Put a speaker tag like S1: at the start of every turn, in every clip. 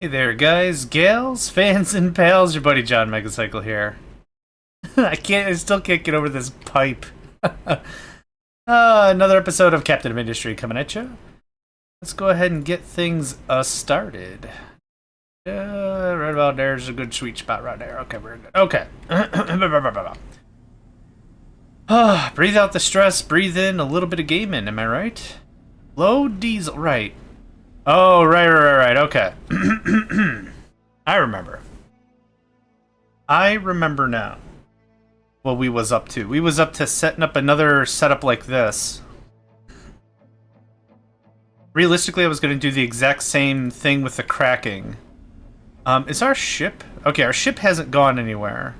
S1: Hey there, guys, gals, fans, and pals. Your buddy JohnMegacycle here. I still can't get over this pipe. Another episode of Captain of Industry coming at you. Let's go ahead and get things started. Right about there's a good sweet spot right there. Okay, very good. Okay. Breathe out the stress, breathe in a little bit of gaming, am I right? Low diesel, right. Oh, right, okay. I remember. I remember now what we was up to. We was up to setting up another setup like this. Realistically, I was going to do the exact same thing with the cracking. Is our ship... Okay, our ship hasn't gone anywhere.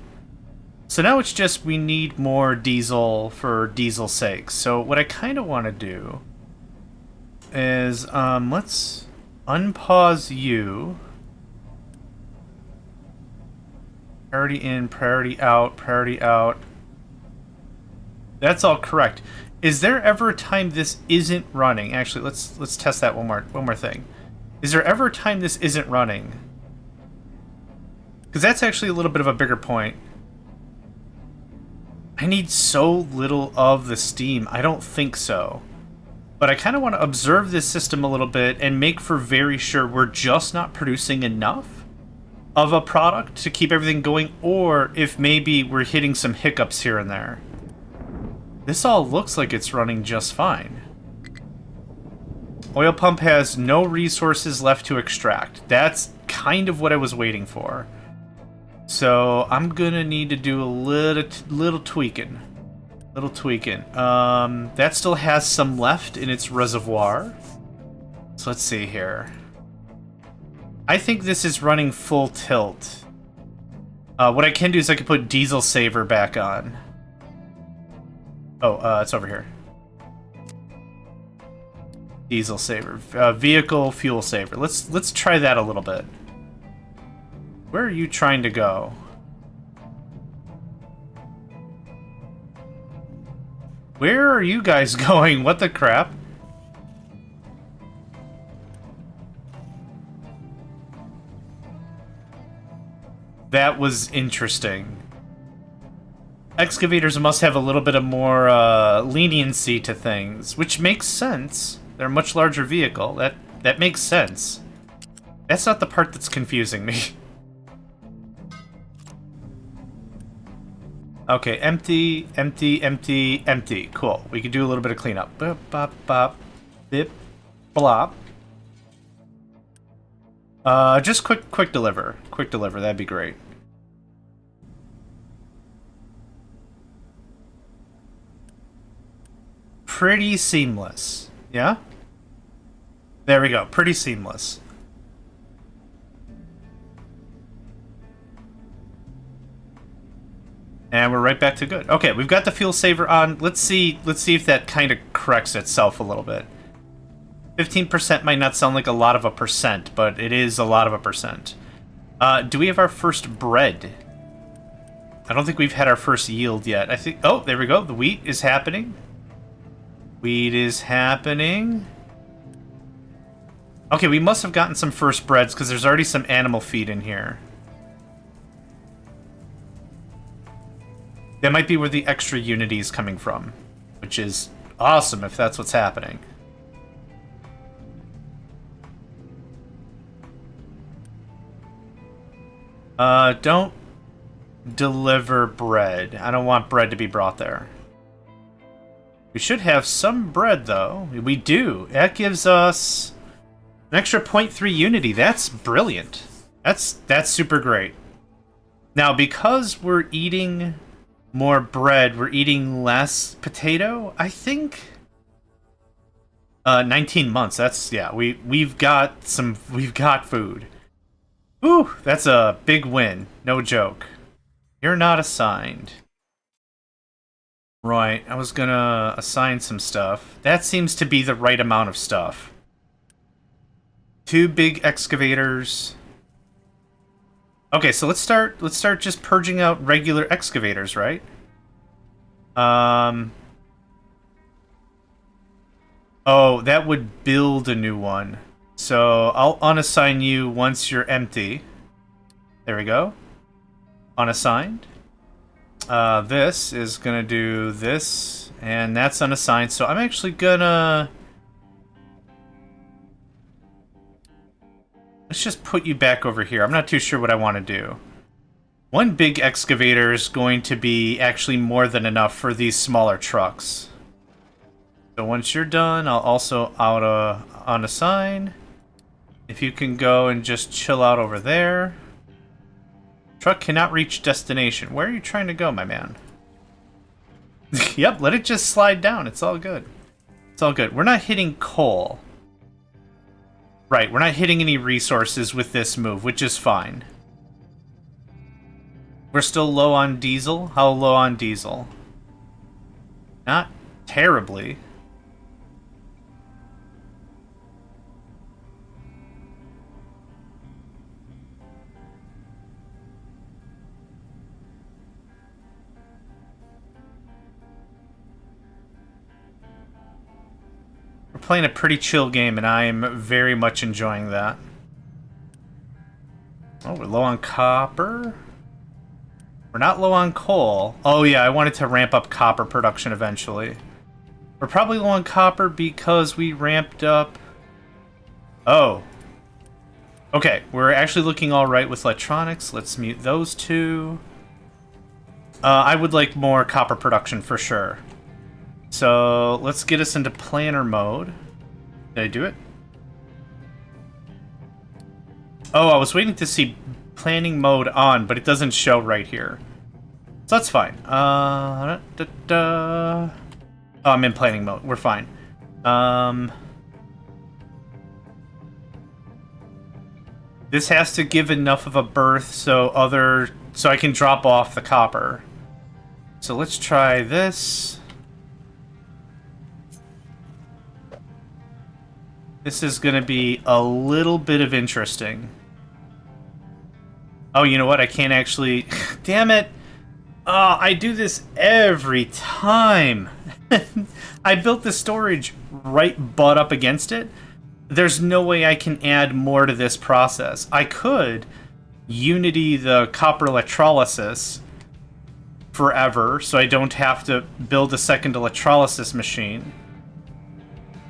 S1: So now it's just we need more diesel for diesel's sake. So what I kind of want to do is, let's unpause you. Priority in, priority out, priority out. That's all correct. Is there ever a time this isn't running? Actually, let's test that one more thing. Is there ever a time this isn't running? Because that's actually a little bit of a bigger point. I need so little of the steam. I don't think so. But I kind of want to observe this system a little bit and make for very sure we're just not producing enough of a product to keep everything going, or if maybe we're hitting some hiccups here and there. This all looks like it's running just fine. Oil pump has no resources left to extract. That's kind of what I was waiting for. So I'm gonna need to do a little tweaking. That still has some left in its reservoir. So let's see here. I think this is running full tilt. What I can do is I can put diesel saver back on. Oh, it's over here. Diesel saver, vehicle fuel saver. Let's try that a little bit. Where are you trying to go? Where are you guys going? What the crap? That was interesting. Excavators must have a little bit of more leniency to things, which makes sense. They're a much larger vehicle. That makes sense. That's not the part that's confusing me. Okay, empty, empty, empty, empty. Cool. We can do a little bit of cleanup. Bop, bop, bop, bip, blop. Just quick deliver. Quick deliver, that'd be great. Pretty seamless. Yeah? There we go. Pretty seamless. And we're right back to good. Okay, we've got the fuel saver on. Let's see if that kind of corrects itself a little bit. 15% might not sound like a lot of a percent, but it is a lot of a percent. Do we have our first bread? I don't think we've had our first yield yet. I think... Oh, there we go. The wheat is happening. Wheat is happening. Okay, we must have gotten some first breads because there's already some animal feed in here. That might be where the extra unity is coming from, which is awesome if that's what's happening. Don't deliver bread. I don't want bread to be brought there. We should have some bread, though. We do. That gives us an extra 0.3 unity. That's brilliant. That's super great. Now, because we're eating more bread, we're eating less potato, I think. 19 months. That's, yeah, we've got food. Ooh, that's a big win. No joke. You're not assigned. Right, I was gonna assign some stuff. That seems to be the right amount of stuff. 2 big excavators. Okay, so let's start just purging out regular excavators, right? Oh, that would build a new one. So I'll unassign you once you're empty. There we go. Unassigned. This is gonna do this, and that's unassigned. So I'm actually gonna... Let's just put you back over here. I'm not too sure what I want to do. One big excavator is going to be actually more than enough for these smaller trucks. So once you're done, I'll also unassign. If you can go and just chill out over there. Truck cannot reach destination. Where are you trying to go, my man? Yep, let it just slide down. It's all good. It's all good. We're not hitting coal. Right, we're not hitting any resources with this move, which is fine. We're still low on diesel? How low on diesel? Not terribly. We're playing a pretty chill game, and I am very much enjoying that. Oh, we're low on copper. We're not low on coal. Oh yeah, I wanted to ramp up copper production eventually. We're probably low on copper because we ramped up... Oh. Okay, we're actually looking alright with electronics. Let's mute those two. I would like more copper production for sure. So let's get us into planner mode. Did I do it? Oh, I was waiting to see planning mode on, but it doesn't show right here. So that's fine. Oh, I'm in planning mode. We're fine. This has to give enough of a berth so I can drop off the copper. So let's try this. This is going to be a little bit of interesting. Oh, you know what? I can't actually... Damn it! I do this every time. I built the storage right butt up against it. There's no way I can add more to this process. I could Unity the copper electrolysis forever, so I don't have to build a second electrolysis machine.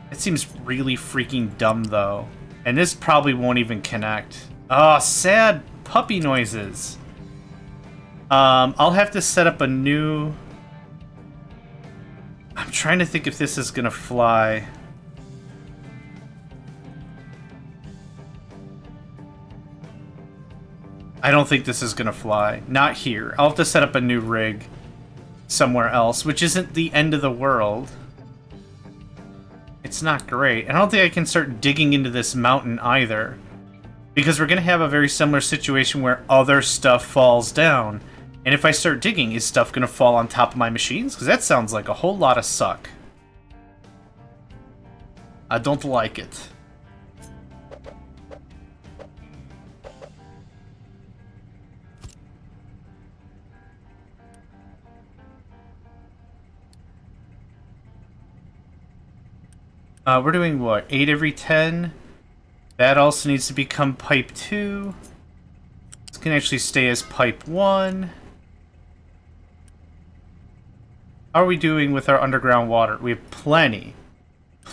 S1: It seems really freaking dumb, though. And this probably won't even connect. Oh, sad puppy noises. I'll have to set up a new... I'm trying to think if this is gonna fly. I don't think this is gonna fly. Not here. I'll have to set up a new rig somewhere else, which isn't the end of the world. It's not great. I don't think I can start digging into this mountain either, because we're going to have a very similar situation where other stuff falls down. And if I start digging, is stuff going to fall on top of my machines? Because that sounds like a whole lot of suck. I don't like it. We're doing what? 8 every 10? That also needs to become pipe 2. This can actually stay as pipe 1. How are we doing with our underground water? We have plenty.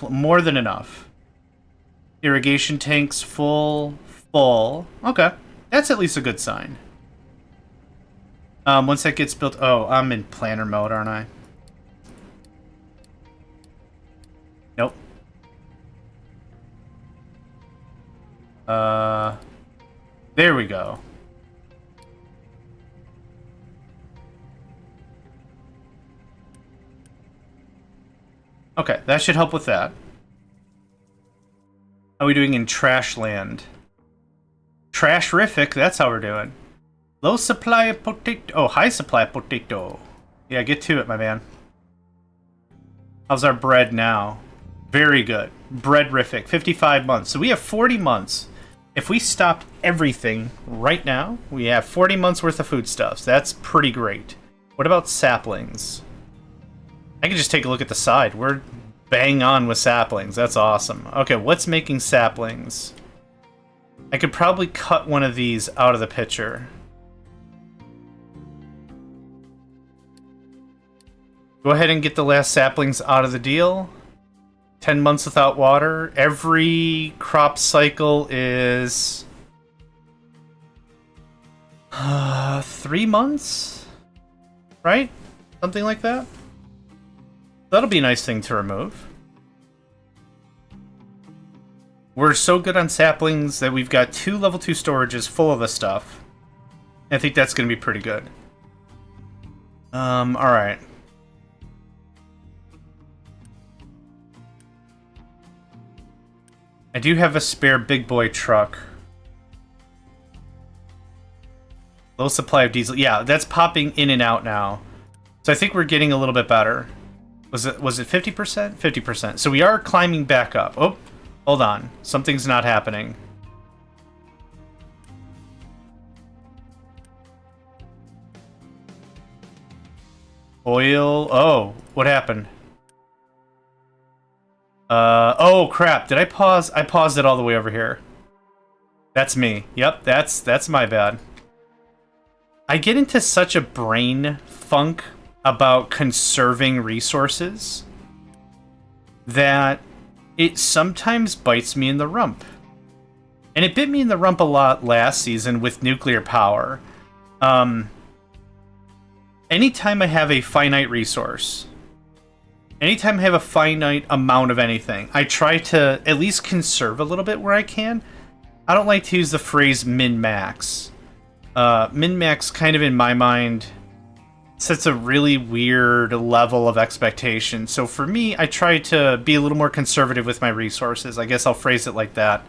S1: More than enough. Irrigation tanks full. Okay. That's at least a good sign. Once that gets built... Oh, I'm in planner mode, aren't I? Nope. There we go. Okay, that should help with that. How are we doing in trash land? Trashrific, that's how we're doing. Low supply of potato. Oh, high supply of potato. Yeah, get to it, my man. How's our bread now? Very good. Breadrific, 55 months. So we have 40 months. If we stopped everything right now, we have 40 months worth of foodstuffs. That's pretty great. What about saplings? I can just take a look at the side. We're bang on with saplings. That's awesome. Okay, what's making saplings? I could probably cut one of these out of the picture. Go ahead and get the last saplings out of the deal. 10 months without water. Every crop cycle is 3 months, right? Something like that. That'll be a nice thing to remove. We're so good on saplings that we've got 2 level 2 storages full of this stuff. I think that's going to be pretty good. Alright. I do have a spare big boy truck. Low supply of diesel. Yeah, that's popping in and out now. So I think we're getting a little bit better. Was it 50%? 50%. So we are climbing back up. Oh, hold on. Something's not happening. Oil. Oh, what happened? Oh crap. Did I pause? I paused it all the way over here. That's me. Yep, that's my bad. I get into such a brain funk about conserving resources that it sometimes bites me in the rump. And it bit me in the rump a lot last season with nuclear power. Anytime I have a finite resource, anytime I have a finite amount of anything, I try to at least conserve a little bit where I can. I don't like to use the phrase min-max. Min-max kind of in my mind sets a really weird level of expectation. So for me, I try to be a little more conservative with my resources. I guess I'll phrase it like that.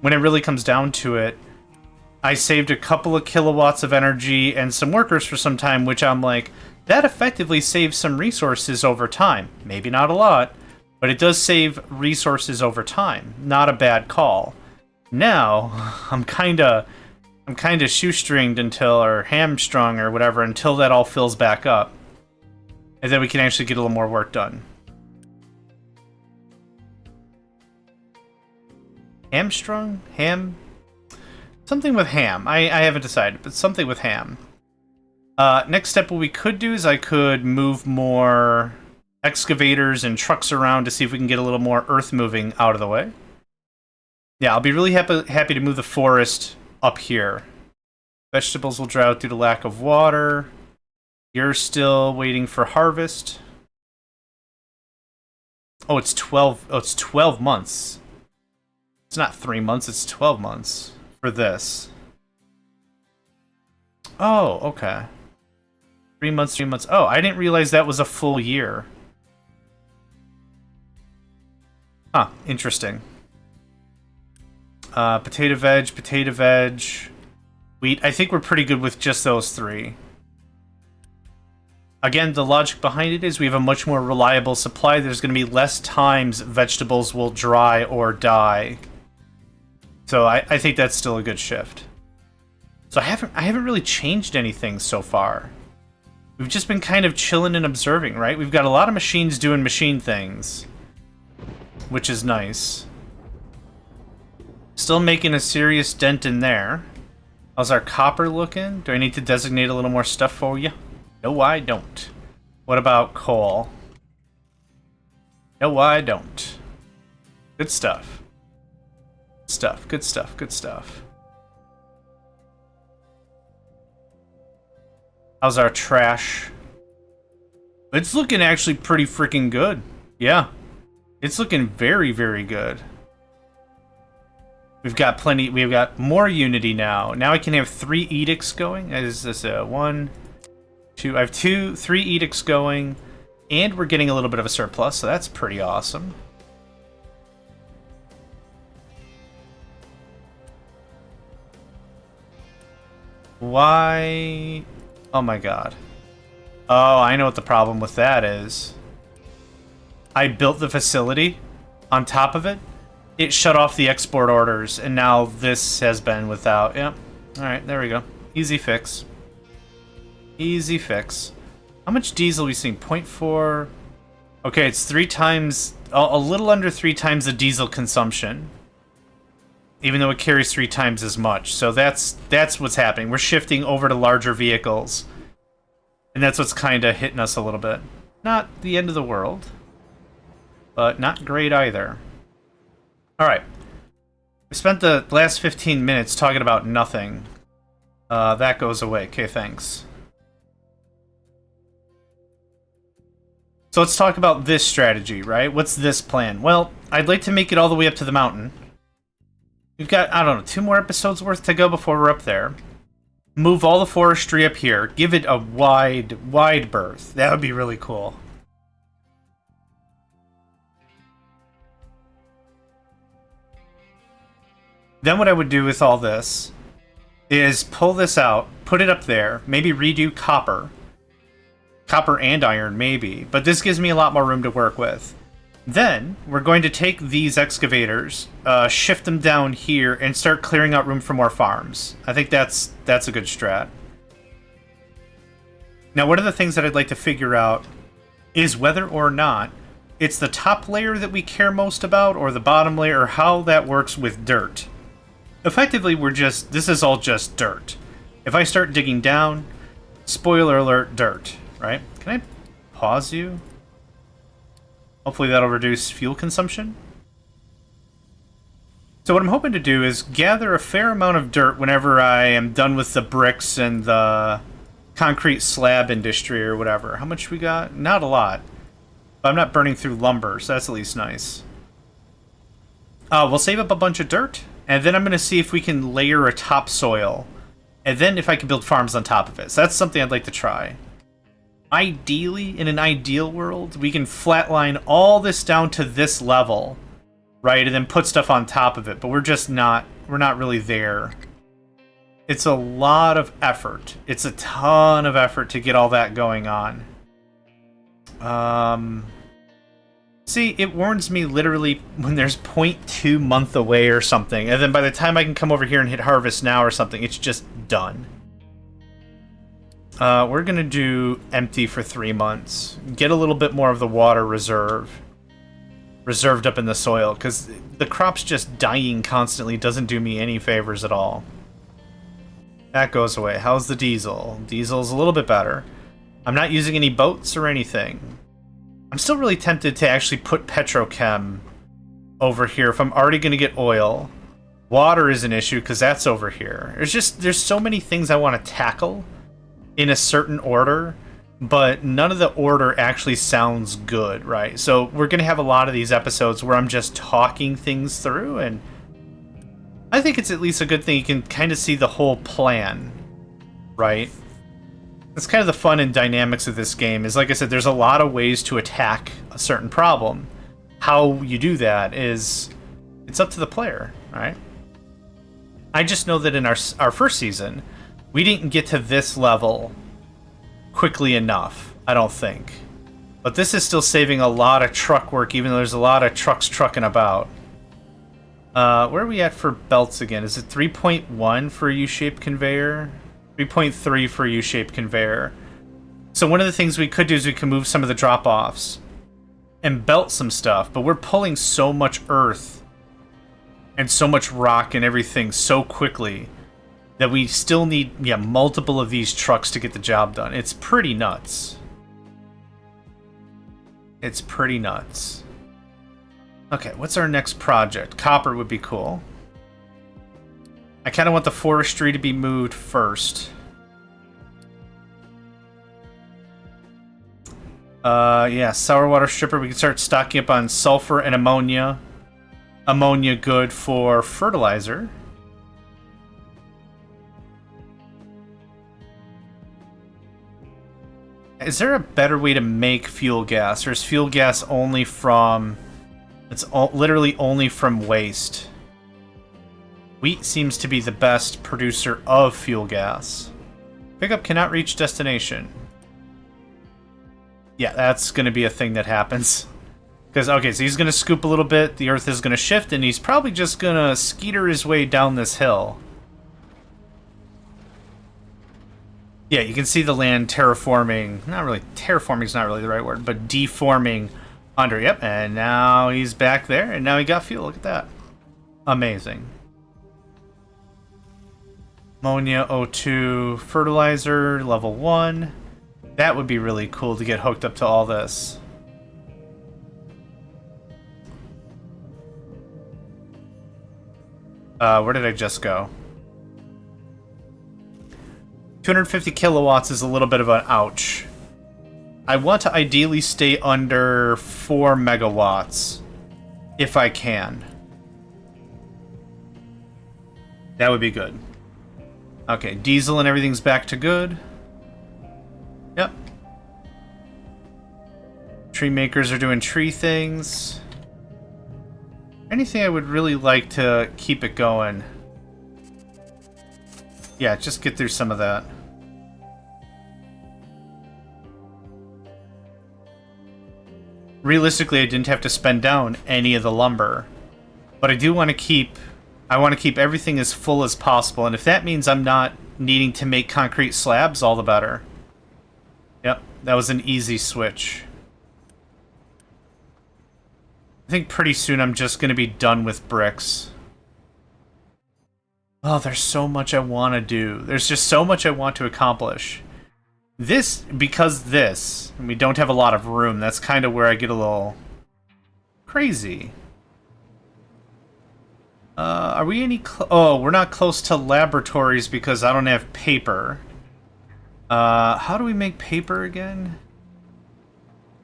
S1: When it really comes down to it, I saved a couple of kilowatts of energy and some workers for some time, which I'm like, that effectively saves some resources over time. Maybe not a lot, but it does save resources over time. Not a bad call. Now, I'm kind of shoestringed until, or hamstrung or whatever, until that all fills back up. And then we can actually get a little more work done. Hamstrung? Ham? Something with ham. I haven't decided, but something with ham. Next step, what we could do is I could move more excavators and trucks around to see if we can get a little more earth moving out of the way. Yeah, I'll be really happy to move the forest up here. Vegetables will dry out due to lack of water. You're still waiting for harvest. Oh, it's 12. Oh, it's 12 months. It's not 3 months, it's 12 months for this. Oh, okay. 3 months, 3 months. Oh, I didn't realize that was a full year. Huh, interesting. Potato veg, wheat. I think we're pretty good with just those 3. Again, the logic behind it is we have a much more reliable supply. There's going to be less times vegetables will dry or die. So I think that's still a good shift. So I haven't really changed anything so far. We've just been kind of chilling and observing, right? We've got a lot of machines doing machine things, which is nice. Still making a serious dent in there. How's our copper looking? Do I need to designate a little more stuff for you? No, I don't. What about coal? No, I don't. Good stuff. Good stuff. How's our trash? It's looking actually pretty freaking good. Yeah. It's looking very, very good. We've got plenty. We've got more unity now. Now I can have 3 edicts going. Is this a 1, 2? I have 3 edicts going, and we're getting a little bit of a surplus, so that's pretty awesome. Why? Oh my god. Oh, I know what the problem with that is. I built the facility on top of it. It shut off the export orders, and now this has been without. Yep. Alright, there we go. Easy fix. Easy fix. How much diesel are we seeing? 0.4. Okay, it's 3 times, a little under 3 times the diesel consumption. Even though it carries 3 times as much. So that's what's happening. We're shifting over to larger vehicles. And that's what's kind of hitting us a little bit. Not the end of the world. But not great either. Alright. We spent the last 15 minutes talking about nothing. That goes away. Okay, thanks. So let's talk about this strategy, right? What's this plan? Well, I'd like to make it all the way up to the mountain. We've got, I don't know, 2 more episodes worth to go before we're up there. Move all the forestry up here. Give it a wide berth. That would be really cool. Then what I would do with all this is pull this out, put it up there, maybe redo copper. Copper and iron, maybe. But this gives me a lot more room to work with. Then, we're going to take these excavators, shift them down here, and start clearing out room for more farms. I think that's a good strat. Now, one of the things that I'd like to figure out is whether or not it's the top layer that we care most about, or the bottom layer, or how that works with dirt. Effectively, this is all just dirt. If I start digging down, spoiler alert, dirt, right? Can I pause you? Hopefully that'll reduce fuel consumption. So what I'm hoping to do is gather a fair amount of dirt whenever I am done with the bricks and the concrete slab industry or whatever. How much we got? Not a lot. But I'm not burning through lumber, so that's at least nice. We'll save up a bunch of dirt, and then I'm going to see if we can layer a topsoil, and then if I can build farms on top of it. So that's something I'd like to try. Ideally, in an ideal world, we can flatline all this down to this level, right, and then put stuff on top of it, but we're not really there. It's a lot of effort. It's a ton of effort to get all that going on. See, it warns me literally when there's 0.2 month away or something, and then by the time I can come over here and hit harvest now or something, it's just done. We're gonna do empty for 3 months. Get a little bit more of the water reserved up in the soil, because the crop's just dying constantly doesn't do me any favors at all. That goes away. How's the diesel? Diesel's a little bit better. I'm not using any boats or anything. I'm still really tempted to actually put petrochem over here if I'm already gonna get oil. Water is an issue because that's over here. There's so many things I want to tackle in a certain order, but none of the order actually sounds good, right? So we're going to have a lot of these episodes where I'm just talking things through, and I think it's at least a good thing you can kind of see the whole plan, right? That's kind of the fun and dynamics of this game, is like I said, there's a lot of ways to attack a certain problem. How you do that it's up to the player, right? I just know that in our first season, we didn't get to this level quickly enough, I don't think. But this is still saving a lot of truck work, even though there's a lot of trucks trucking about. Where are we at for belts again? Is it 3.1 for a U-shaped conveyor? 3.3 for a U-shaped conveyor. So one of the things we could do is we can move some of the drop-offs and belt some stuff, but we're pulling so much earth and so much rock and everything so quickly that we still need, multiple of these trucks to get the job done. It's pretty nuts. It's pretty nuts. Okay, what's our next project? Copper would be cool. I kind of want the forestry to be moved first. Yeah, sour water stripper. We can start stocking up on sulfur and ammonia. Ammonia good for fertilizer. Is there a better way to make fuel gas, or is fuel gas only from... literally only from waste? Wheat seems to be the best producer of fuel gas. Pickup cannot reach destination. Yeah, that's going to be a thing that happens. Because, okay, so he's going to scoop a little bit, the earth is going to shift, and he's probably just going to skeeter his way down this hill. Yeah, you can see the land terraforming. Not really, terraforming is not really the right word, but deforming Under, yep, and now he's back there, and now he got fuel. Look at that. Amazing. Ammonia O2 fertilizer, level 1. That would be really cool to get hooked up to all this. Where did I just go? 250 kilowatts is a little bit of an ouch. I want to ideally stay under 4 megawatts, if I can. That would be good. Okay, diesel and everything's back to good. Yep. Tree makers are doing tree things. Anything I would really like to keep it going. Yeah, just get through some of that. Realistically, I didn't have to spend down any of the lumber. But I do want to keep... I want to keep everything as full as possible, and if that means I'm not needing to make concrete slabs, all the better. Yep, that was an easy switch. I think pretty soon I'm just going to be done with bricks. Oh, there's so much I want to do. There's just so much I want to accomplish. Because and we don't have a lot of room, that's kind of where I get a little crazy. Are we any oh, we're not close to laboratories because I don't have paper. How do we make paper again?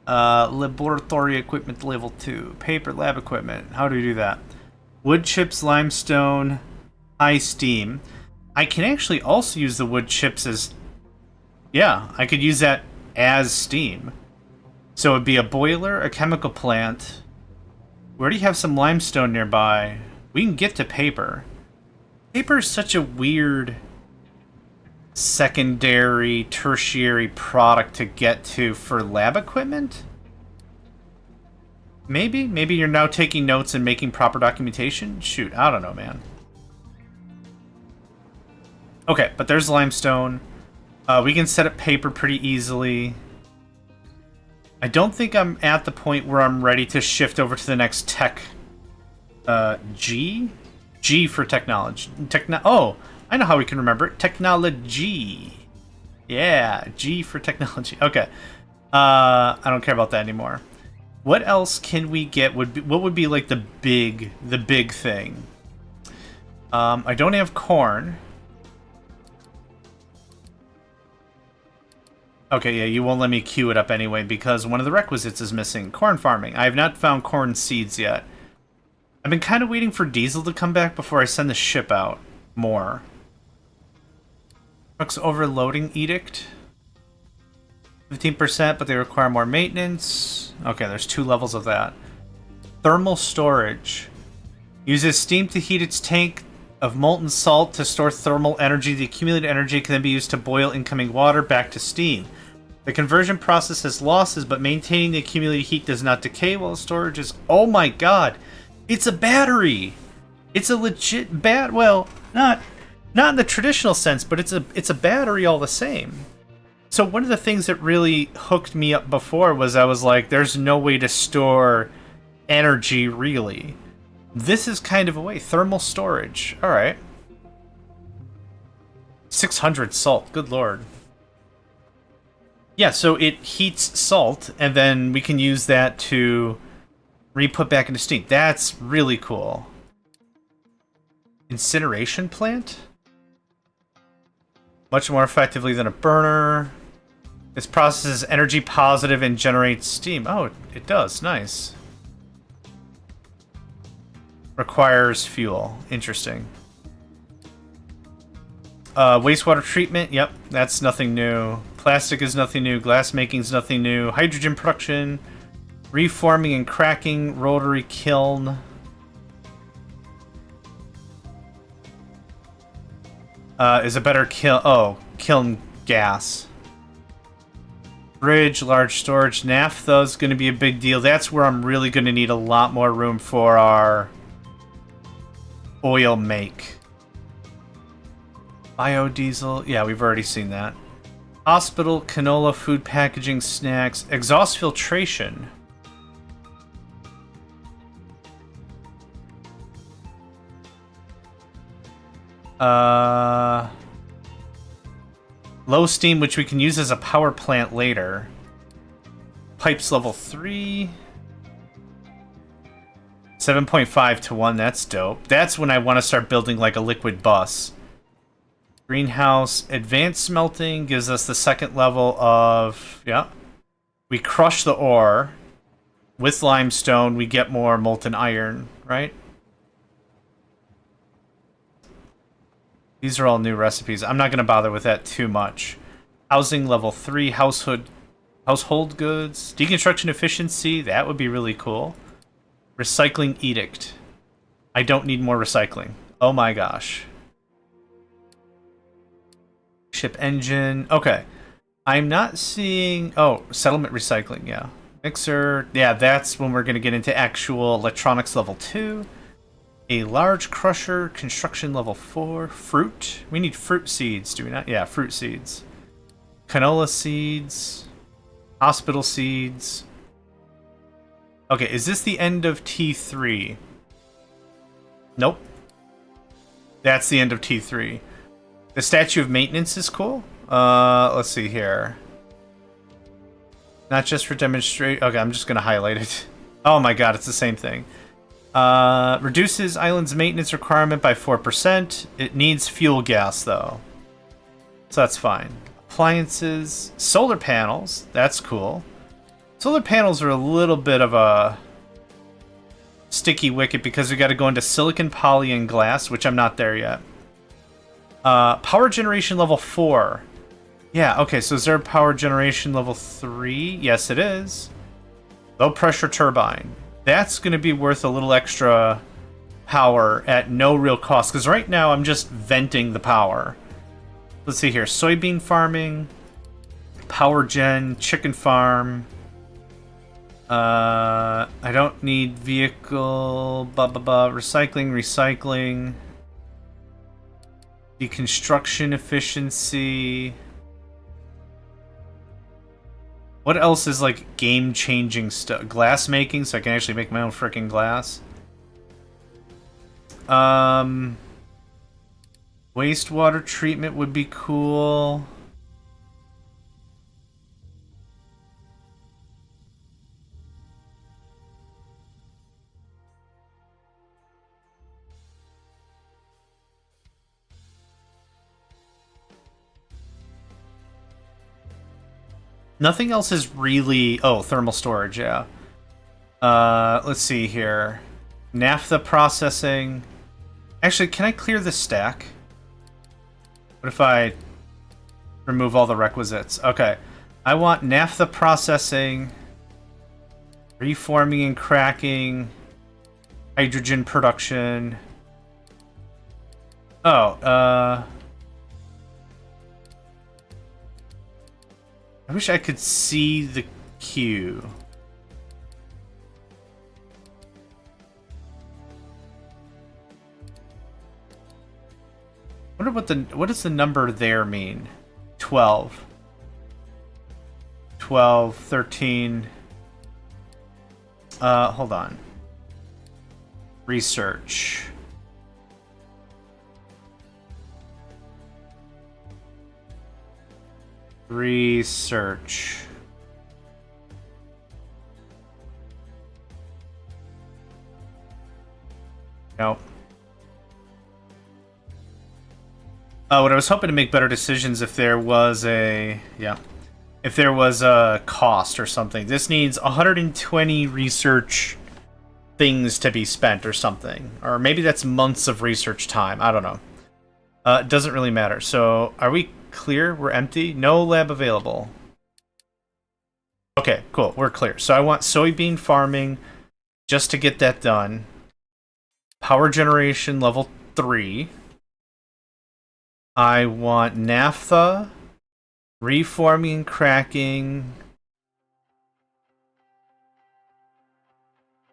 S1: Laboratory equipment level 2. Paper lab equipment. How do we do that? Wood chips, limestone, high steam. I can actually also use the wood chips as... Yeah, I could use that as steam. So it would be a boiler, a chemical plant. We already have some limestone nearby. We can get to paper. Paper is such a weird secondary, tertiary product to get to for lab equipment? Maybe? Maybe you're now taking notes and making proper documentation? Shoot, I don't know, man. Okay, but there's limestone. We can set up paper pretty easily. I don't think I'm at the point where I'm ready to shift over to the next tech. G? G for technology. Oh, I know how we can remember it. Technology. Yeah, G for technology. Okay. I don't care about that anymore. What else can we get? What would be like the big thing? I don't have corn. Okay, yeah, you won't let me queue it up anyway because one of the requisites is missing. Corn farming. I have not found corn seeds yet. I've been kind of waiting for diesel to come back before I send the ship out more. Trucks overloading edict. 15%, but they require more maintenance. Okay, there's 2 levels of that. Thermal storage. Uses steam to heat its tank of molten salt to store thermal energy. The accumulated energy can then be used to boil incoming water back to steam. The conversion process has losses, but maintaining the accumulated heat does not decay while storage is... Oh my god! It's a battery! It's a legit well, not in the traditional sense, but it's a battery all the same. So one of the things that really hooked me up before was I was like, there's no way to store energy, really. This is kind of a way. Thermal storage. Alright. 600 salt. Good lord. Yeah, so it heats salt, and then we can use that to re-put back into steam. That's really cool. Incineration plant? Much more effectively than a burner. This process is energy positive and generates steam. Oh, it does. Nice. Requires fuel. Interesting. Wastewater treatment. Yep, that's nothing new. Plastic is nothing new. Glass making is nothing new. Hydrogen production. Reforming and cracking. Rotary kiln. Is a better kiln. Oh, kiln gas. Bridge, large storage. Naphtha is going to be a big deal. That's where I'm really going to need a lot more room for our oil make. Biodiesel. Yeah, we've already seen that. Hospital, canola, food packaging, snacks. Exhaust filtration. Low steam, which we can use as a power plant later. Pipes level 3. 7.5 to 1, that's dope. That's when I want to start building like a liquid bus. Greenhouse, advanced smelting gives us the second level of... Yeah. We crush the ore. With limestone, we get more molten iron, right? These are all new recipes. I'm not going to bother with that too much. Housing level 3, household goods. Deconstruction efficiency, that would be really cool. Recycling edict. I don't need more recycling. Oh my gosh. Ship engine. Okay. I'm not seeing... Oh, settlement recycling, yeah. Mixer. Yeah, that's when we're going to get into actual electronics level 2. A large crusher. Construction level 4. Fruit. We need fruit seeds, do we not? Yeah, fruit seeds. Canola seeds. Hospital seeds. Okay, is this the end of T3? Nope. That's the end of T3. The statue of maintenance is cool. Let's see here. Not just for demonstrate. Okay, I'm just gonna highlight it. Oh my god, it's the same thing. Reduces island's maintenance requirement by 4%. It needs fuel gas though, so that's fine. Appliances, solar panels. That's cool. Solar panels are a little bit of a sticky wicket because we got to go into silicon, poly, and glass, which I'm not there yet. Power generation level 4. Yeah, okay, so is there a power generation level 3? Yes, it is. Low pressure turbine. That's going to be worth a little extra power at no real cost, because right now I'm just venting the power. Let's see here. Soybean farming, power gen, chicken farm. I don't need vehicle, recycling, deconstruction efficiency. What else is like game-changing stuff? Glass making, so I can actually make my own freaking glass. Wastewater treatment would be cool. Nothing else is really... Oh, thermal storage, yeah. Let's see here. Naphtha processing. Actually, can I clear this stack? What if I remove all the requisites? Okay. I want naphtha processing, reforming and cracking, hydrogen production. Oh, I wish I could see the queue. I wonder what does the number there mean? 12. 12, 13. Hold on. Research. Research. Nope. What I was hoping to make better decisions if there was a... Yeah. If there was a cost or something. This needs 120 research things to be spent or something. Or maybe that's months of research time. I don't know. It doesn't really matter. So, are we clear? We're empty? No lab available. Okay, cool. We're clear. So I want soybean farming just to get that done. Power generation level 3. I want naphtha, reforming and cracking,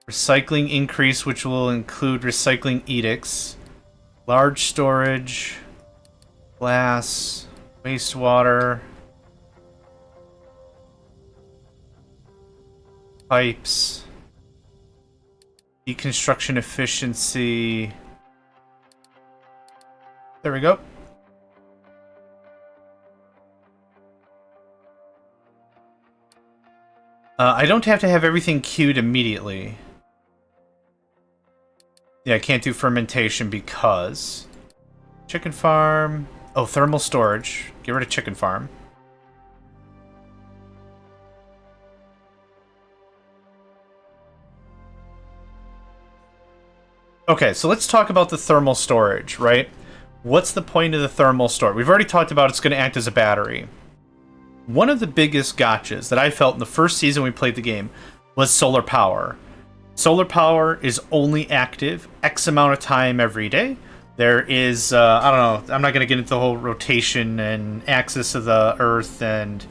S1: recycling increase, which will include recycling edicts, large storage, glass, wastewater, pipes, deconstruction efficiency, There we go. I don't have to have everything queued immediately. Yeah, I can't do fermentation because... Chicken farm... Oh, thermal storage. Get rid of chicken farm. Okay, so let's talk about the thermal storage, right? What's the point of the thermal storage? We've already talked about it's going to act as a battery. One of the biggest gotchas that I felt in the first season we played the game was solar power. Solar power is only active X amount of time every day. There is, I don't know, I'm not going to get into the whole rotation and axis of the Earth and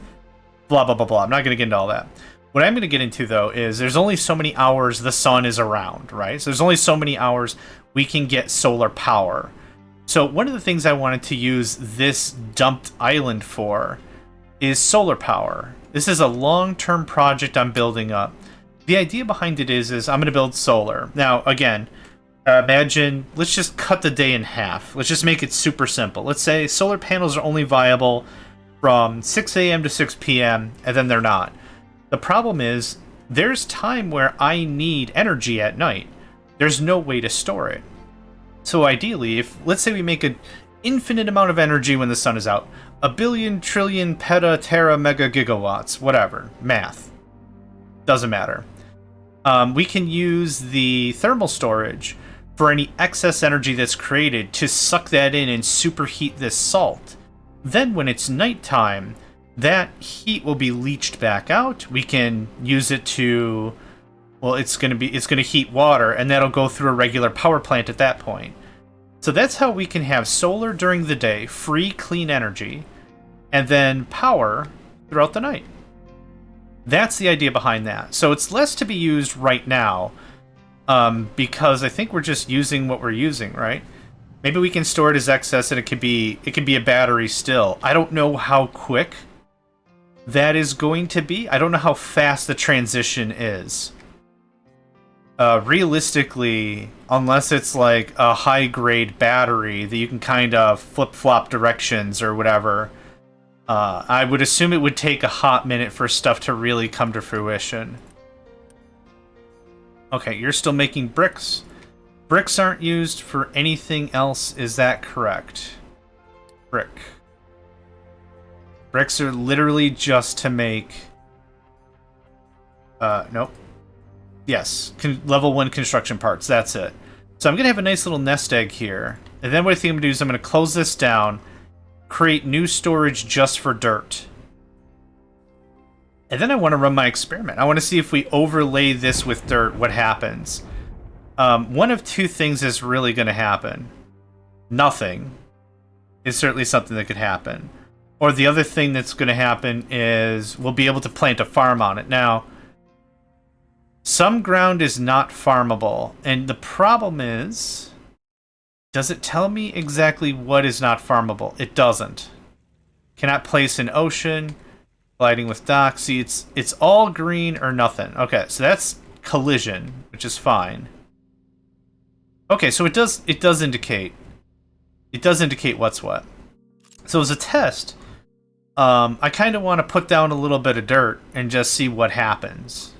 S1: blah, blah, blah, blah. I'm not going to get into all that. What I'm going to get into, though, is there's only so many hours the sun is around, right? So there's only so many hours we can get solar power. So one of the things I wanted to use this dumped island for is solar power. This is a long-term project I'm building up. The idea behind it is I'm going to build solar. Now, again, imagine, let's just cut the day in half. Let's just make it super simple. Let's say solar panels are only viable from 6 a.m. to 6 p.m., and then they're not. The problem is, there's time where I need energy at night. There's no way to store it. So ideally, if, let's say we make an infinite amount of energy when the sun is out, 1 billion, trillion, peta, tera, mega, gigawatts, whatever, math. Doesn't matter. We can use the thermal storage for any excess energy that's created to suck that in and superheat this salt. Then when it's nighttime, that heat will be leached back out. We can use it to, well, it's going to heat water, and that'll go through a regular power plant at that point. So that's how we can have solar during the day, free clean energy, and then power throughout the night. That's the idea behind that. So it's less to be used right now, because I think we're just using what we're using, right? Maybe we can store it as excess, and it could be a battery still. I don't know how quick that is going to be. I don't know how fast the transition is. Realistically, unless it's like a high-grade battery that you can kind of flip-flop directions or whatever, I would assume it would take a hot minute for stuff to really come to fruition. Okay, you're still making bricks. Bricks aren't used for anything else, is that correct? Brick. Bricks are literally just to make... nope. Yes, level 1 construction parts, that's it. So I'm going to have a nice little nest egg here. And then what I think I'm going to do is I'm going to close this down, create new storage just for dirt. And then I want to run my experiment. I want to see if we overlay this with dirt, what happens. One of two things is really going to happen. Nothing is certainly something that could happen. Or the other thing that's going to happen is we'll be able to plant a farm on it. Now, some ground is not farmable, and the problem is, does it tell me exactly what is not farmable? It doesn't. Cannot place in ocean, gliding with docks. See, it's all green or nothing. Okay, so that's collision, which is fine. Okay, so it does indicate. It does indicate what's what. So as a test, I kind of want to put down a little bit of dirt and just see what happens.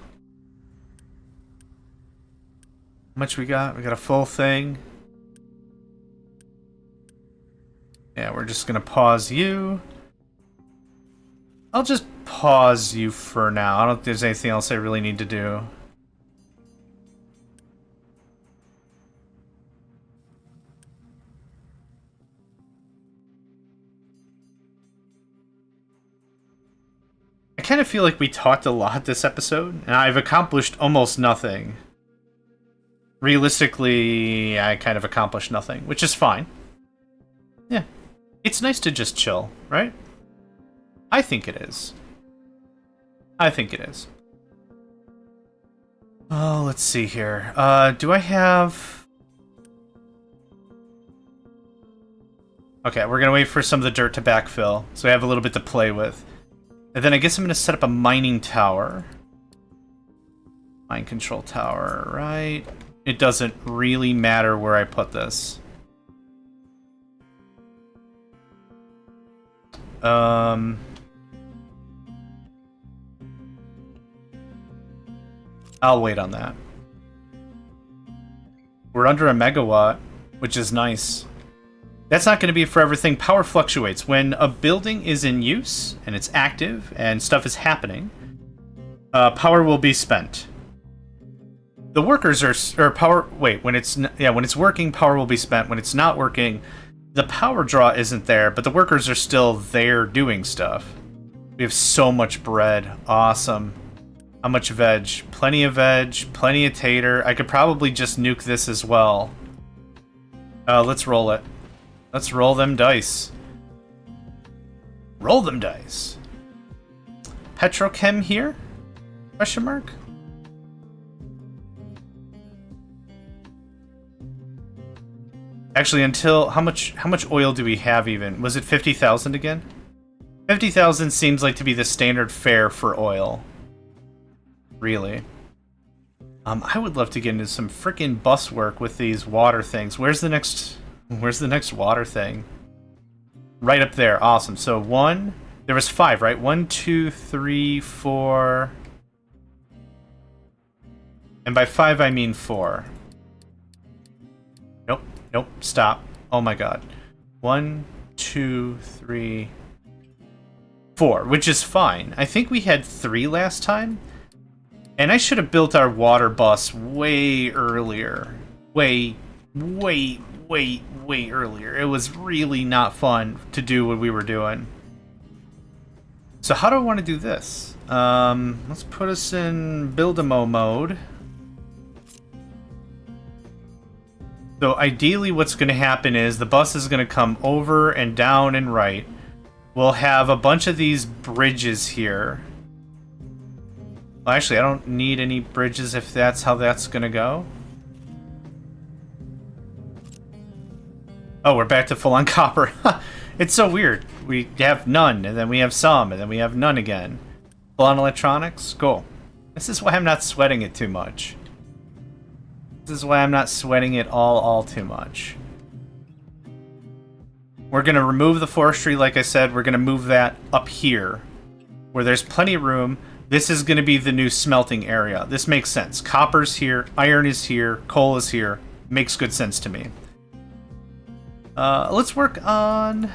S1: How much we got? We got a full thing. Yeah, we're just going to pause you. I'll just pause you for now. I don't think there's anything else I really need to do. I kind of feel like we talked a lot this episode, and I've accomplished almost nothing. Realistically, I kind of accomplished nothing, which is fine. Yeah. It's nice to just chill, right? I think it is. I think it is. Oh, let's see here. Do I have... Okay, we're gonna wait for some of the dirt to backfill, so I have a little bit to play with. And then I guess I'm gonna set up a mining tower. Mine control tower, right? It doesn't really matter where I put this. I'll wait on that. We're under a megawatt, which is nice. That's not going to be for everything. Power fluctuates. When a building is in use and it's active and stuff is happening, power will be spent. The workers are power. Wait, when it's working, power will be spent. When it's not working, the power draw isn't there, but the workers are still there doing stuff. We have so much bread. Awesome. How much veg? Plenty of veg. Plenty of tater. I could probably just nuke this as well. Let's roll it. Let's roll them dice. Roll them dice. Petrochem here? Question mark? Actually, until how much oil do we have even? Was it 50,000 again? 50,000 seems like to be the standard fare for oil. Really. I would love to get into some freaking bus work with these water things. Where's the next water thing? Right up there. Awesome. So there was 5, right? 1, 2, 3, 4. And by 5 I mean 4. Nope, stop. Oh my god. 1, 2, 3, 4, which is fine. I think we had 3 last time. And I should have built our water bus way earlier. Way earlier. It was really not fun to do what we were doing. So how do I want to do this? Let's put us in build-a-mo mode. So ideally what's going to happen is the bus is going to come over and down and right. We'll have a bunch of these bridges here. Well, actually, I don't need any bridges if that's how that's going to go. Oh, we're back to full-on copper. It's so weird. We have none, and then we have some, and then we have none again. Full-on electronics? Cool. This is why I'm not sweating it too much. This is why I'm not sweating it all too much. We're going to remove the forestry, like I said. We're going to move that up here, where there's plenty of room. This is going to be the new smelting area. This makes sense. Copper's here, iron is here, coal is here. Makes good sense to me. Let's work on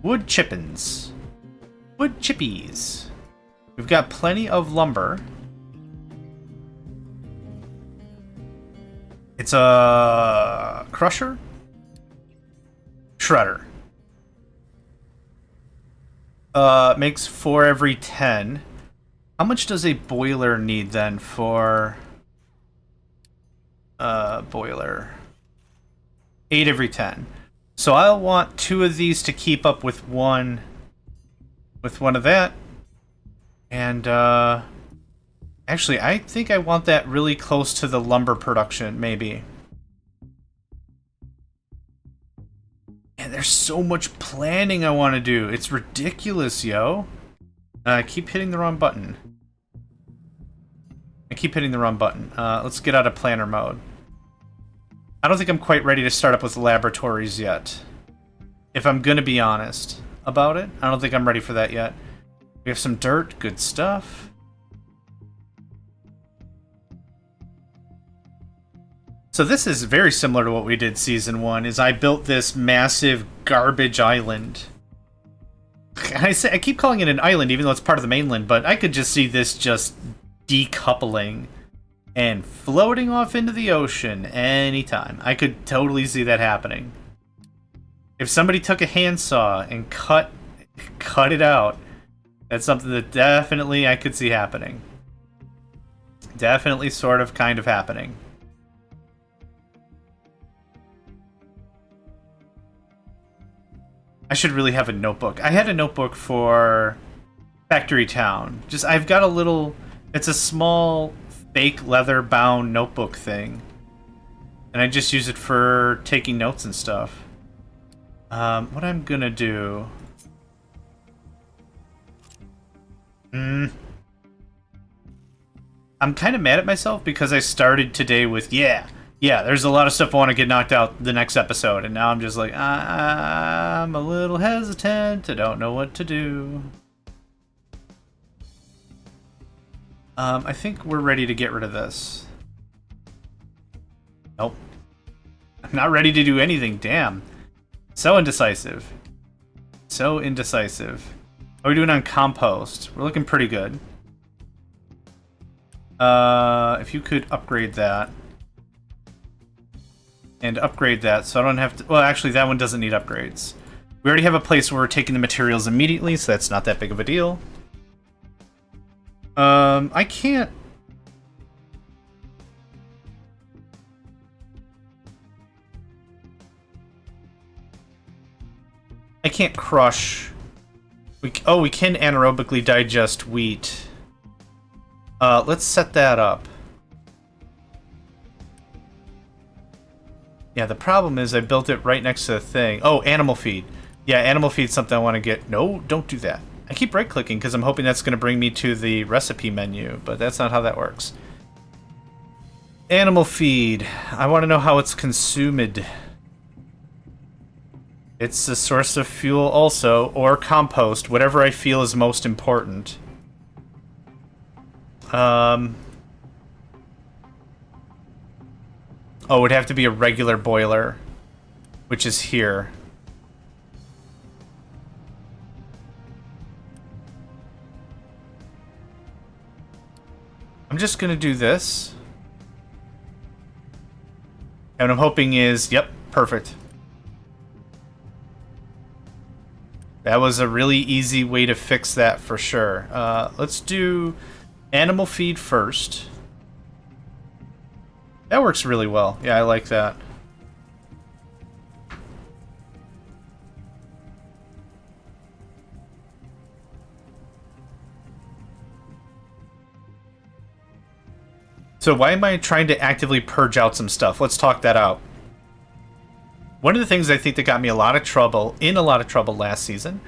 S1: wood chippins. Wood chippies. We've got plenty of lumber. It's a crusher? Shredder. Makes 4 every 10. How much does a boiler need then for boiler? 8 every 10. So I'll want 2 of these to keep up with one of that. And actually, I think I want that really close to the lumber production, maybe. And there's so much planning I want to do. It's ridiculous, yo. I keep hitting the wrong button. Let's get out of planner mode. I don't think I'm quite ready to start up with laboratories yet. If I'm gonna be honest about it, I don't think I'm ready for that yet. We have some dirt, good stuff. So this is very similar to what we did Season 1, is I built this massive garbage island. I keep calling it an island even though it's part of the mainland, but I could just see this just decoupling and floating off into the ocean anytime. I could totally see that happening. If somebody took a handsaw and cut it out, that's something that definitely I could see happening. Definitely sort of kind of happening. I should really have a notebook. I had a notebook for Factory Town. I've got a little... It's a small fake leather-bound notebook thing. And I just use it for taking notes and stuff. What I'm gonna do... I'm kind of mad at myself because I started today with, yeah, Yeah, there's a lot of stuff I want to get knocked out the next episode, and now I'm just like, I'm a little hesitant. I don't know what to do. I think we're ready to get rid of this. Nope. I'm not ready to do anything, damn. So indecisive. So indecisive. How are we doing on compost? We're looking pretty good. If you could upgrade that. And upgrade that, so I don't have to... Well, actually, that one doesn't need upgrades. We already have a place where we're taking the materials immediately, so that's not that big of a deal. I can't... I can't crush... we can anaerobically digest wheat. Let's set that up. Yeah, the problem is I built it right next to the thing. Oh, animal feed. Yeah, animal feed's something I want to get. No, don't do that. I keep right-clicking because I'm hoping that's going to bring me to the recipe menu, but that's not how that works. Animal feed. I want to know how it's consumed. It's a source of fuel also, or compost, whatever I feel is most important. Oh, it would have to be a regular boiler, which is here. I'm just gonna do this. And what I'm hoping is, yep, perfect. That was a really easy way to fix that for sure. Let's do animal feed first. That works really well. Yeah, I like that. So why am I trying to actively purge out some stuff? Let's talk that out. One of the things I think that got me in a lot of trouble last season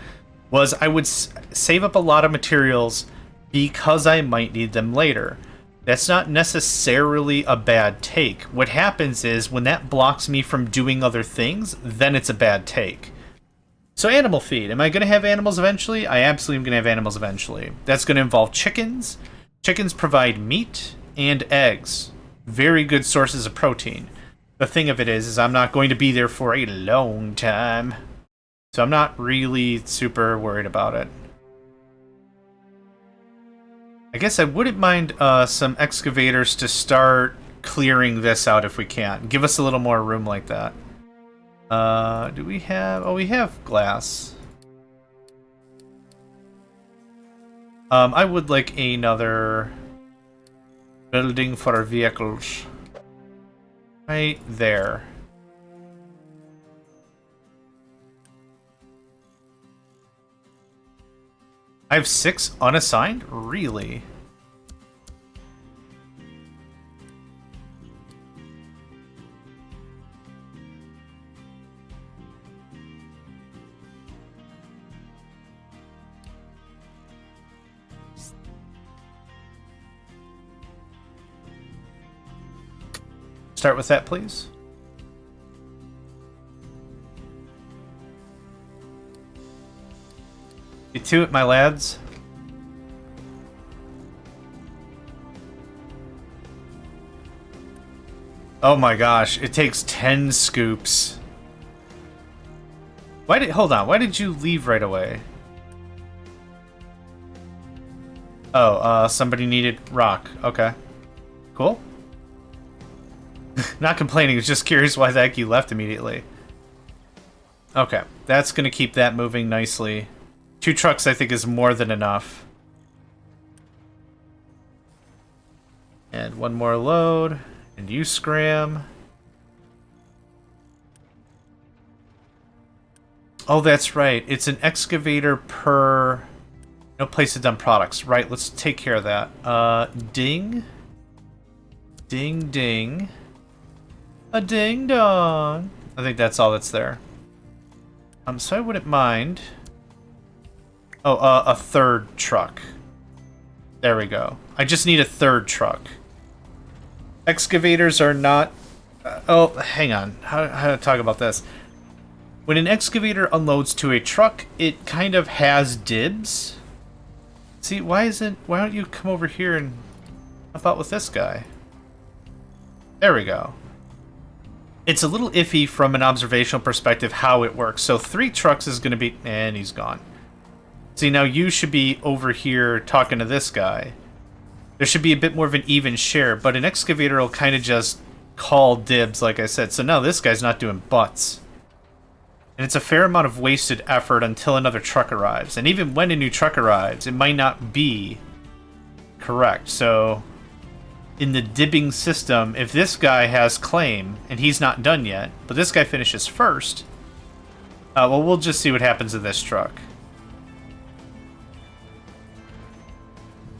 S1: was I would save up a lot of materials because I might need them later. That's not necessarily a bad take. What happens is when that blocks me from doing other things, then it's a bad take. So animal feed. Am I going to have animals eventually? I absolutely am going to have animals eventually. That's going to involve chickens. Chickens provide meat and eggs. Very good sources of protein. The thing of it is I'm not going to be there for a long time. So I'm not really super worried about it. I guess I wouldn't mind some excavators to start clearing this out if we can. Give us a little more room like that. Do we have... Oh, we have glass. I would like another building for our vehicles. Right there. I have 6 unassigned? Really? Start with that, please. Get to it, my lads. Oh my gosh, it takes 10 scoops. Hold on, why did you leave right away? Oh, somebody needed rock. Okay. Cool. Not complaining, was just curious why the heck you left immediately. Okay, that's gonna keep that moving nicely. 2 trucks, I think, is more than enough. And 1 more load. And you scram. Oh, that's right. It's an excavator per... No place to dump products. Right, let's take care of that. Ding. Ding, ding. A ding-dong. I think that's all that's there. So I wouldn't mind... Oh, a 3rd truck. There we go. I just need a 3rd truck. Excavators are not Oh, hang on. How to talk about this? When an excavator unloads to a truck, it kind of has dibs. See, why don't you come over here and help out with this guy? There we go. It's a little iffy from an observational perspective how it works. So 3 trucks is going to be... And he's gone. See, now you should be over here talking to this guy. There should be a bit more of an even share, but an excavator will kind of just call dibs, like I said. So now this guy's not doing butts. And it's a fair amount of wasted effort until another truck arrives. And even when a new truck arrives, it might not be correct. So in the dibbing system, if this guy has claim, and he's not done yet, but this guy finishes first, well, we'll just see what happens to this truck.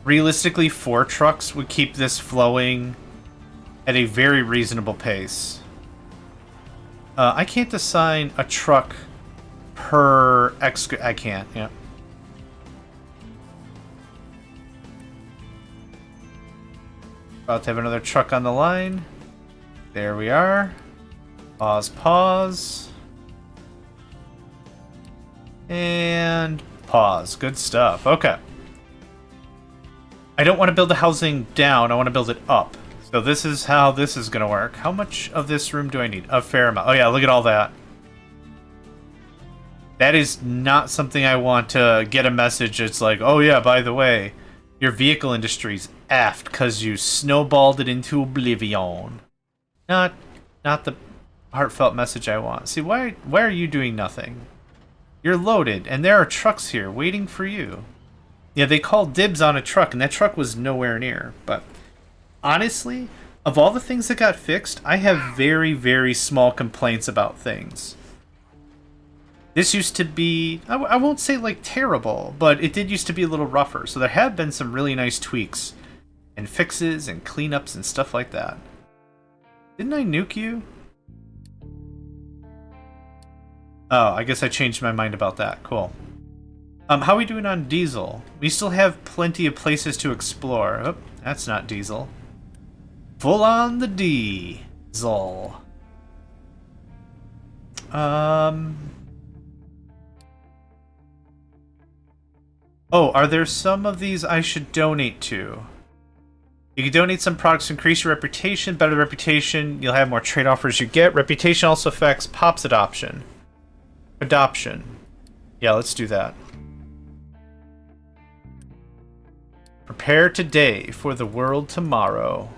S1: Realistically, 4 trucks would keep this flowing at a very reasonable pace. I can't assign a truck per I can't, yeah. About to have another truck on the line. There we are. Pause, pause. And pause. Good stuff. Okay. I don't want to build the housing down. I want to build it up. So this is how this is going to work. How much of this room do I need? A fair amount. Oh yeah, look at all that. That is not something I want to get a message. It's like, oh yeah, by the way, your vehicle industry's effed because you snowballed it into oblivion. Not the heartfelt message I want. See, why are you doing nothing? You're loaded, and there are trucks here waiting for you. Yeah, they called dibs on a truck, and that truck was nowhere near, but... Honestly, of all the things that got fixed, I have very, very small complaints about things. This used to be, I won't say like terrible, but it did used to be a little rougher. So there have been some really nice tweaks and fixes and cleanups and stuff like that. Didn't I nuke you? Oh, I guess I changed my mind about that. Cool. How are we doing on diesel? We still have plenty of places to explore. Oh, that's not diesel. Full on the diesel. Oh, are there some of these I should donate to? You can donate some products to increase your reputation. Better reputation, you'll have more trade offers you get. Reputation also affects POPs adoption. Yeah, let's do that. Prepare today for the world tomorrow.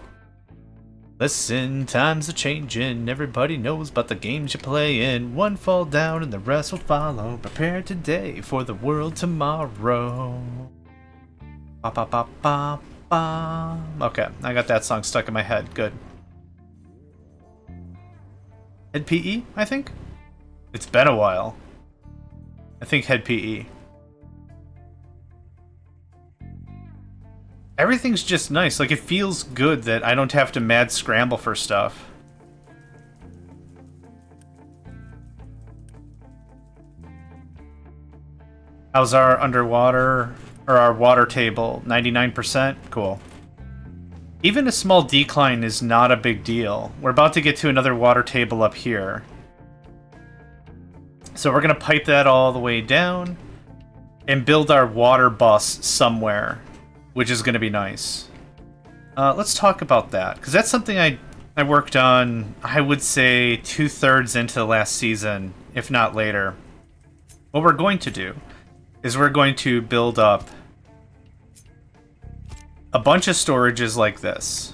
S1: Listen, times are changing. Everybody knows about the games you play in. One fall down and the rest will follow. Prepare today for the world tomorrow. Ba ba ba ba ba. Okay, I got that song stuck in my head. Good. Head PE, I think? It's been a while. I think head PE. Everything's just nice. Like, it feels good that I don't have to mad scramble for stuff. How's our underwater, or our water table? 99%? Cool. Even a small decline is not a big deal. We're about to get to another water table up here. So we're going to pipe that all the way down and build our water bus somewhere, which is going to be nice. Let's talk about that, because that's something I worked on, I would say, 2/3 into the last season, if not later. What we're going to do is we're going to build up a bunch of storages like this.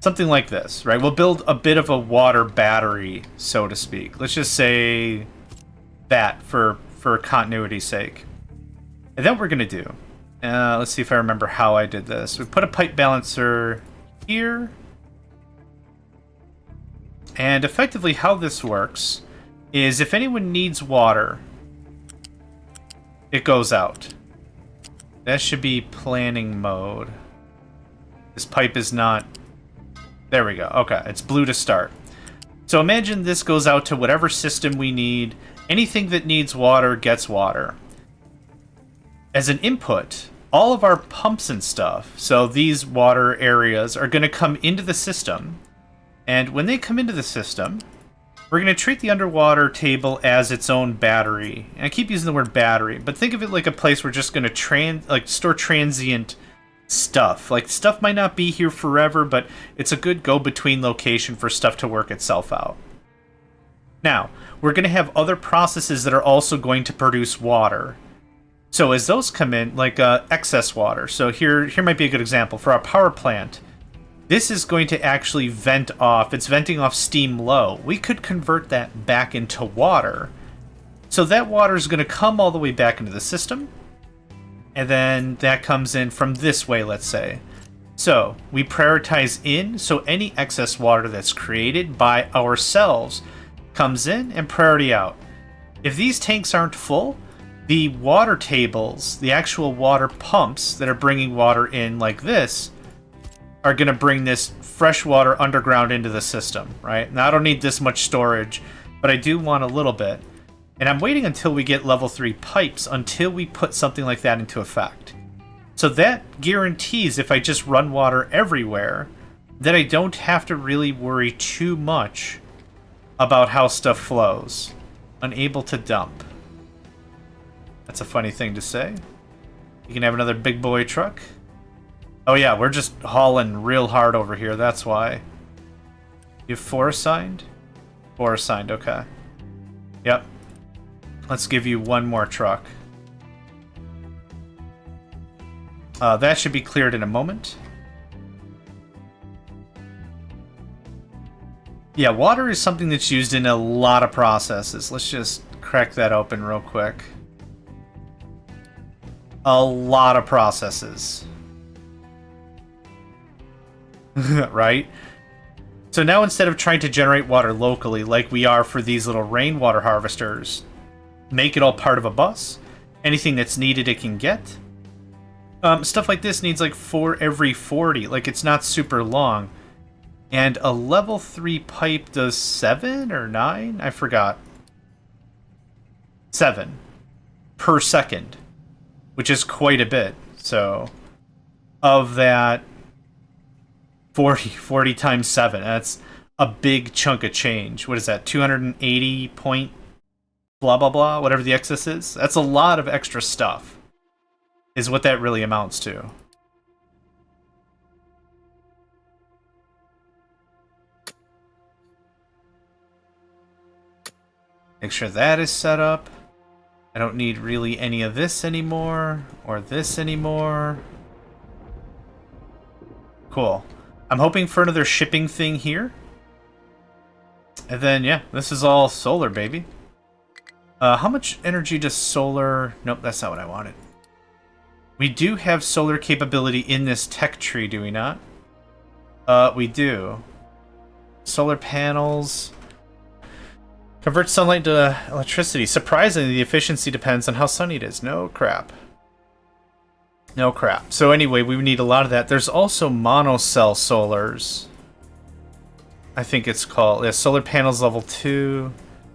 S1: Something like this, right? We'll build a bit of a water battery, so to speak. Let's just say that for continuity's sake. And then what we're going to do, let's see if I remember how I did this. We put a pipe balancer here. And effectively how this works is if anyone needs water, it goes out. That should be planning mode. This pipe is not... There we go. Okay, it's blue to start. So imagine this goes out to whatever system we need. Anything that needs water gets water. As an input, all of our pumps and stuff, so these water areas, are going to come into the system. And when they come into the system, we're going to treat the underwater table as its own battery. And I keep using the word battery, but think of it like a place we're just going to store transient stuff. Like, stuff might not be here forever, but it's a good go-between location for stuff to work itself out. Now, we're going to have other processes that are also going to produce water. So as those come in, like excess water. So here might be a good example. For our power plant, this is going to actually vent off. It's venting off steam low. We could convert that back into water. So that water is going to come all the way back into the system. And then that comes in from this way, let's say. So we prioritize in, so any excess water that's created by ourselves comes in, and priority out. If these tanks aren't full, the water tables, the actual water pumps that are bringing water in like this, are going to bring this fresh water underground into the system, right? Now, I don't need this much storage, but I do want a little bit. And I'm waiting until we get level 3 pipes until we put something like that into effect. So that guarantees, if I just run water everywhere, that I don't have to really worry too much about how stuff flows. Unable to dump. That's a funny thing to say. You can have another big boy truck. Oh yeah, we're just hauling real hard over here, that's why. You have 4 assigned? 4 assigned, okay. Yep. Let's give you 1 more truck. That should be cleared in a moment. Yeah, water is something that's used in a lot of processes. Let's just crack that open real quick. A lot of processes. Right? So now instead of trying to generate water locally like we are for these little rainwater harvesters, make it all part of a bus. Anything that's needed it can get. Stuff like this needs like 4 every 40. Like, it's not super long. And a level 3 pipe does 7 or 9? I forgot. 7 per second, which is quite a bit. So of that 40 times 7, that's a big chunk of change. What is that? 280 point blah blah blah, whatever the excess is. That's a lot of extra stuff, is what that really amounts to. Make sure that is set up. I don't need really any of this anymore, or this anymore. Cool. I'm hoping for another shipping thing here. And then, yeah, this is all solar, baby. How much energy does solar... Nope, that's not what I wanted. We do have solar capability in this tech tree, do we not? We do. Solar panels... Convert sunlight to electricity. Surprisingly, the efficiency depends on how sunny it is. No crap. No crap. So anyway, we need a lot of that. There's also monocell solars. I think it's called. Yeah, solar panels level 2.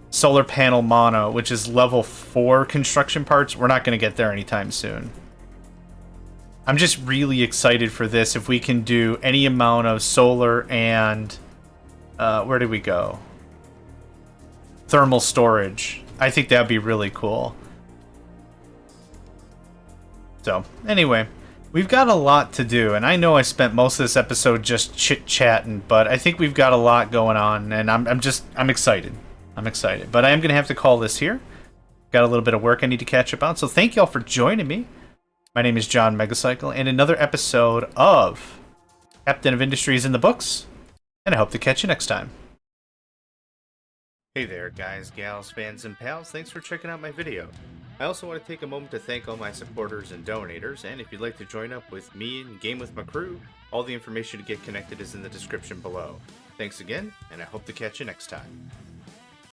S1: Solar panel mono, which is level 4 construction parts. We're not going to get there anytime soon. I'm just really excited for this. If we can do any amount of solar and... where did we go? Thermal storage. I think that'd be really cool. So, anyway, we've got a lot to do, and I know I spent most of this episode just chit-chatting, but I think we've got a lot going on, and I'm excited. I'm excited. But I am going to have to call this here. Got a little bit of work I need to catch up on, so thank y'all for joining me. My name is JohnMegacycle, and another episode of Captain of Industries in the books, and I hope to catch you next time. Hey there, guys, gals, fans, and pals. Thanks for checking out my video. I also want to take a moment to thank all my supporters and donators, and if you'd like to join up with me and game with my crew, all the information to get connected is in the description below. Thanks again, and I hope to catch you next time.